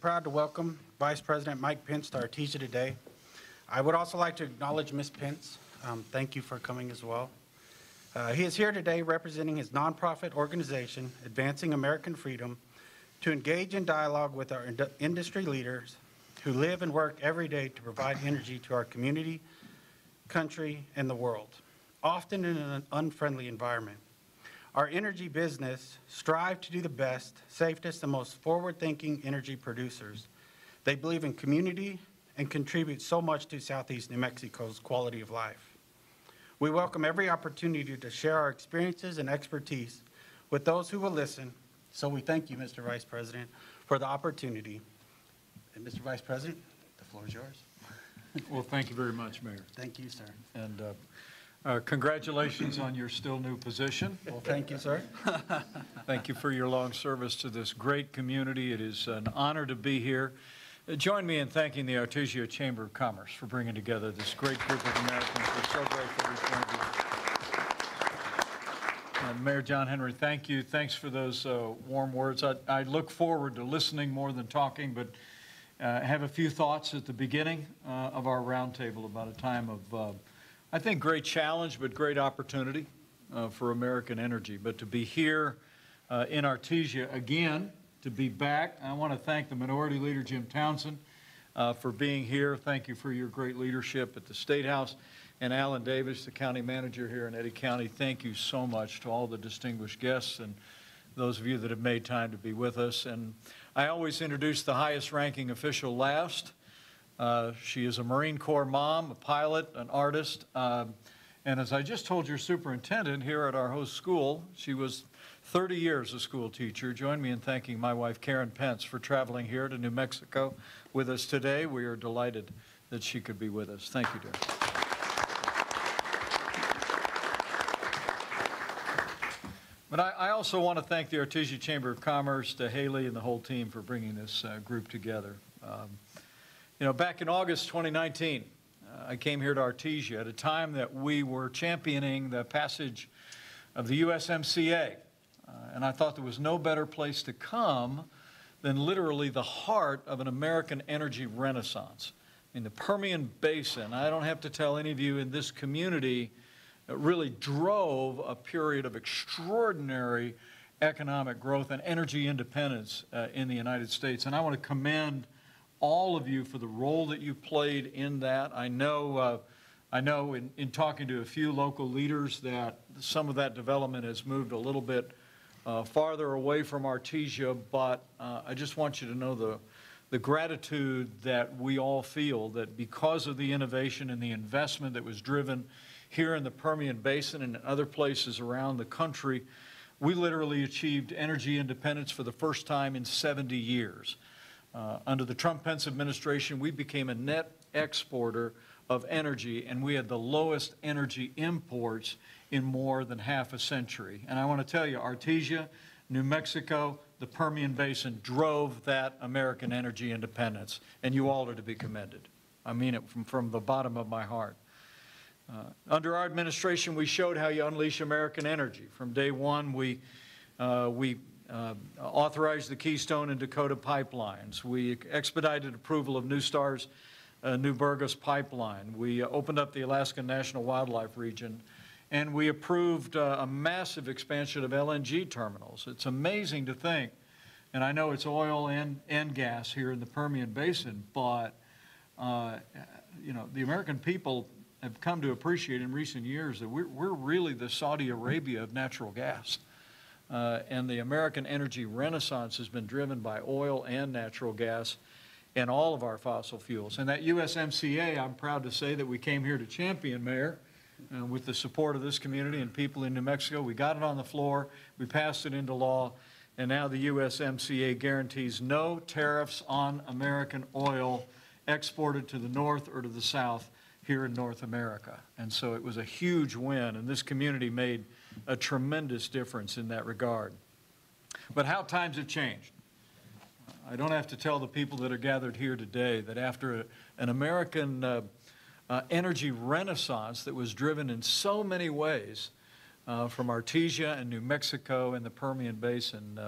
proud to welcome Vice President Mike Pence to Artesia today. I would also like to acknowledge Ms. Pence. Thank you for coming as well. He is here today representing his nonprofit organization, Advancing American Freedom, to engage in dialogue with our industry leaders who live and work every day to provide energy to our community, country, and the world, often in an unfriendly environment. Our energy business strive to do the best, safest, and most forward-thinking energy producers. They believe in community and contribute so much to Southeast New Mexico's quality of life. We welcome every opportunity to share our experiences and expertise with those who will listen. So we thank you, Mr. Vice President, for the opportunity. And Mr. Vice President, the floor is yours. Well, thank you very much, Mayor. Thank you, sir. And congratulations on your still new position. Well, thank you, sir. Thank you for your long service to this great community. It is an honor to be here. Join me in thanking the Artesia Chamber of Commerce for bringing together this great group of Americans. We're so grateful we joined you. Mayor John Henry, thank you. Thanks for those warm words. I look forward to listening more than talking, but have a few thoughts at the beginning of our roundtable about a time of I think great challenge, but great opportunity for American energy. But to be here in Artesia again, to be back, I want to thank the Minority Leader, Jim Townsend, for being here. Thank you for your great leadership at the State House. And Alan Davis, the county manager here in Eddy County, thank you so much to all the distinguished guests and those of you that have made time to be with us. And I always introduce the highest ranking official last. She is a Marine Corps mom, a pilot, an artist, and as I just told your superintendent here at our host school, she was 30 years a school teacher. Join me in thanking my wife, Karen Pence, for traveling here to New Mexico with us today. We are delighted that she could be with us. Thank you, dear. But I also want to thank the Artesia Chamber of Commerce, to Haley and the whole team for bringing this group together. You know, back in August 2019, I came here to Artesia at a time that we were championing the passage of the USMCA. And I thought there was no better place to come than literally the heart of an American energy renaissance. I mean, the Permian Basin, I don't have to tell any of you in this community, really drove a period of extraordinary economic growth and energy independence in the United States. And I want to commend all of you for the role that you played in that. I know in talking to a few local leaders that some of that development has moved a little bit farther away from Artesia, but I just want you to know the gratitude that we all feel that because of the innovation and the investment that was driven here in the Permian Basin and in other places around the country, we literally achieved energy independence for the first time in 70 years. Under the Trump-Pence administration, we became a net exporter of energy, and we had the lowest energy imports in more than half a century. And I want to tell you, Artesia, New Mexico, the Permian Basin drove that American energy independence, and you all are to be commended. I mean it from the bottom of my heart. Under our administration, we showed how you unleash American energy. From day one, we authorized the Keystone and Dakota pipelines. We expedited approval of New Star's New Burgos pipeline. We opened up the Alaska National Wildlife Region, and we approved a massive expansion of LNG terminals. It's amazing to think, and I know it's oil and gas here in the Permian Basin, but you know, the American people have come to appreciate in recent years that we're really the Saudi Arabia of natural gas. And the American energy renaissance has been driven by oil and natural gas and all of our fossil fuels. And that USMCA, I'm proud to say that we came here to champion, Mayor, with the support of this community and people in New Mexico. We got it on the floor, we passed it into law, and now the USMCA guarantees no tariffs on American oil exported to the north or to the south here in North America. And so it was a huge win, and this community made a tremendous difference in that regard. But how times have changed. I don't have to tell the people that are gathered here today that after an American energy renaissance that was driven in so many ways from Artesia and New Mexico and the Permian Basin,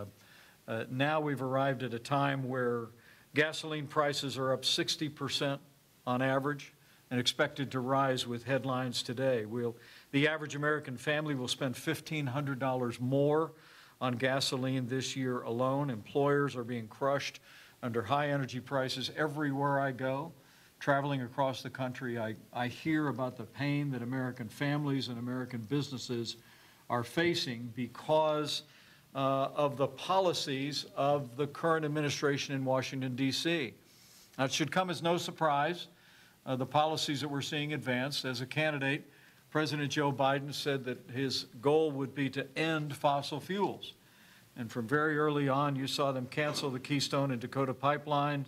now we've arrived at a time where Gasoline prices are up 60% on average and expected to rise with headlines today. The average American family will spend $1,500 more on gasoline this year alone. Employers are being crushed under high energy prices everywhere I go. Traveling across the country, I hear about the pain that American families and American businesses are facing because of the policies of the current administration in Washington, D.C. Now, it should come as no surprise, the policies that we're seeing advanced. As a candidate, President Joe Biden said that his goal would be to end fossil fuels. And from very early on, you saw them cancel the Keystone and Dakota pipeline,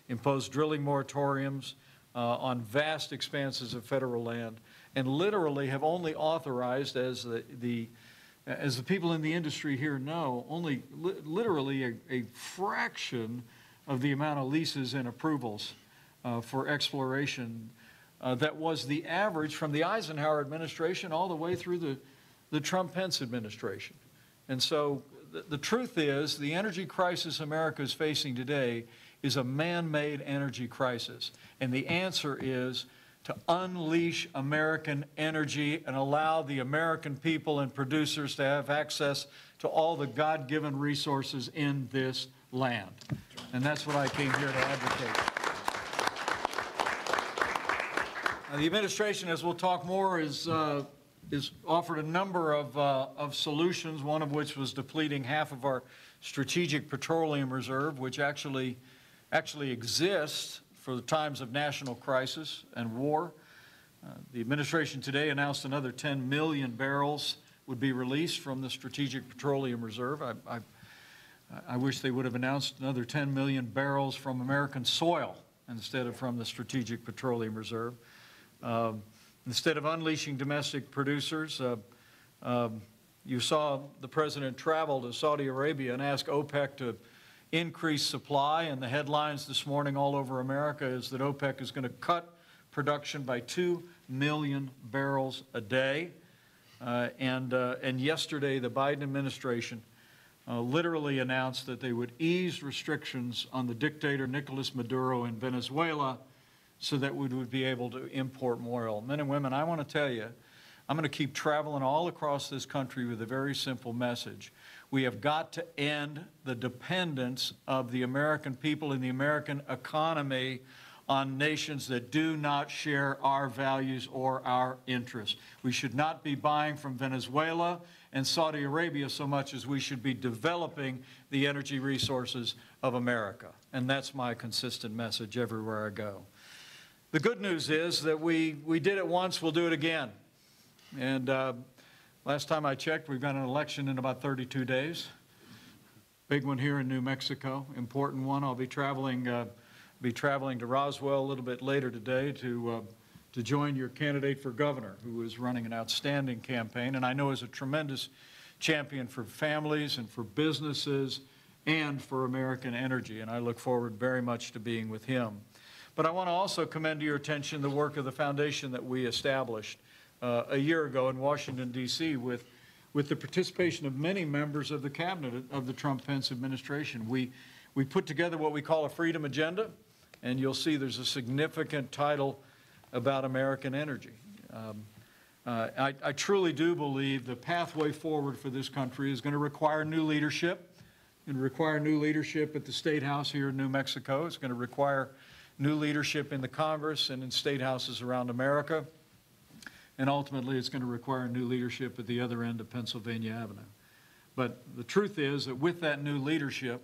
impose drilling moratoriums on vast expanses of federal land, and literally have only authorized, as the people in the industry here know, only literally a fraction of the amount of leases and approvals for exploration that was the average from the Eisenhower administration all the way through the Trump-Pence administration. And so the truth is, the energy crisis America is facing today is a man-made energy crisis. And the answer is to unleash American energy and allow the American people and producers to have access to all the God-given resources in this land. And that's what I came here to advocate. Now, the administration, as we'll talk more, is offered a number of solutions, one of which was depleting half of our strategic petroleum reserve, which actually exists for the times of national crisis and war. The administration today announced another 10 million barrels would be released from the Strategic Petroleum Reserve. I wish they would have announced another 10 million barrels from American soil instead of from the Strategic Petroleum Reserve. Instead of unleashing domestic producers, you saw the president travel to Saudi Arabia and ask OPEC to increase supply, and the headlines this morning all over America is that OPEC is going to cut production by 2 million barrels a day. And yesterday, the Biden administration literally announced that they would ease restrictions on the dictator Nicolas Maduro in Venezuela so that we would be able to import more oil. Men and women, I want to tell you, I'm going to keep traveling all across this country with a very simple message. We have got to end the dependence of the American people and the American economy on nations that do not share our values or our interests. We should not be buying from Venezuela and Saudi Arabia so much as we should be developing the energy resources of America. And that's my consistent message everywhere I go. The good news is that we did it once, we'll do it again. And last time I checked, we've got an election in about 32 days. Big one here in New Mexico, important one. I'll be traveling to Roswell a little bit later today to join your candidate for governor, who is running an outstanding campaign, and I know is a tremendous champion for families and for businesses and for American energy, and I look forward very much to being with him. But I want to also commend to your attention the work of the foundation that we established a year ago in Washington, D.C. with the participation of many members of the cabinet of the Trump-Pence administration. We put together what we call a freedom agenda, and you'll see there's a significant title about American energy. I truly do believe the pathway forward for this country is going to require new leadership. It's going to require new leadership at the State House here in New Mexico. It's going to require new leadership in the Congress and in state houses around America. And ultimately, it's going to require new leadership at the other end of Pennsylvania Avenue. But the truth is that with that new leadership,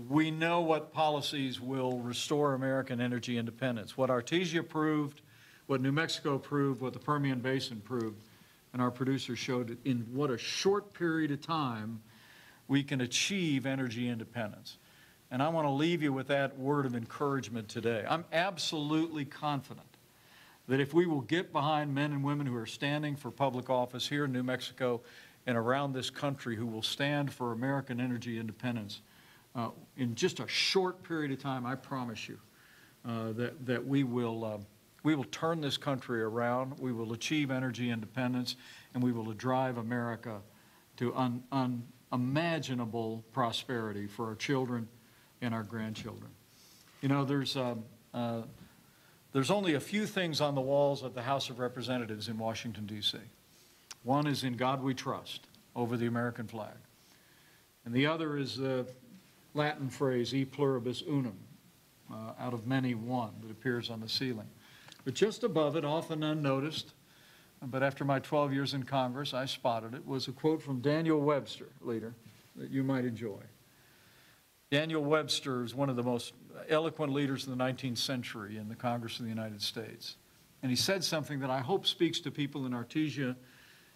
we know what policies will restore American energy independence. What Artesia proved, what New Mexico proved, what the Permian Basin proved, and our producers showed in what a short period of time we can achieve energy independence. And I want to leave you with that word of encouragement today. I'm absolutely confident that if we will get behind men and women who are standing for public office here in New Mexico and around this country who will stand for American energy independence, in just a short period of time, I promise you that we will turn this country around, we will achieve energy independence, and we will drive America to unimaginable prosperity for our children and our grandchildren. You know, there's only a few things on the walls of the House of Representatives in Washington, D.C. One is "In God We Trust" over the American flag. And the other is the Latin phrase "E pluribus unum," out of many one, that appears on the ceiling. But just above it, often unnoticed, but after my 12 years in Congress, I spotted it, was a quote from Daniel Webster, leader, that you might enjoy. Daniel Webster is one of the most eloquent leaders in the 19th century in the Congress of the United States. And he said something that I hope speaks to people in Artesia,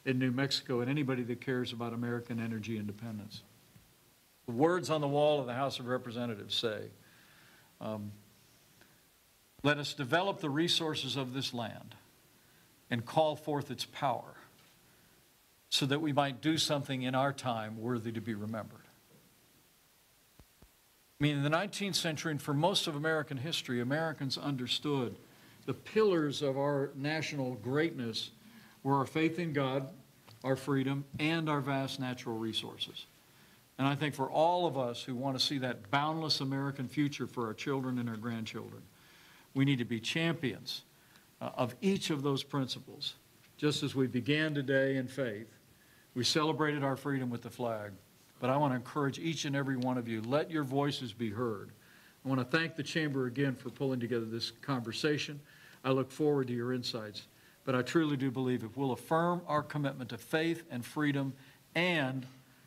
in New Mexico, and anybody that cares about American energy independence. The words on the wall of the House of Representatives say, "Let us develop the resources of this land and call forth its power so that we might do something in our time worthy to be remembered." I mean, in the 19th century, and for most of American history, Americans understood the pillars of our national greatness were our faith in God, our freedom, and our vast natural resources. And I think for all of us who want to see that boundless American future for our children and our grandchildren, we need to be champions of each of those principles. Just as we began today in faith, we celebrated our freedom with the flag. But I want to encourage each and every one of you, let your voices be heard. I want to thank the Chamber again for pulling together this conversation. I look forward to your insights. But I truly do believe if we'll affirm our commitment to faith and freedom and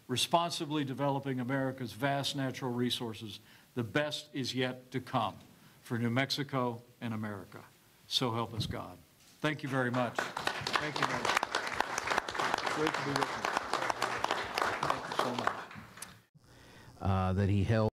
responsibly developing America's vast natural resources, the best is yet to come for New Mexico and America. So help us God. Thank you very much. Thank you very much. Great to be with you. Thank you so much. That he held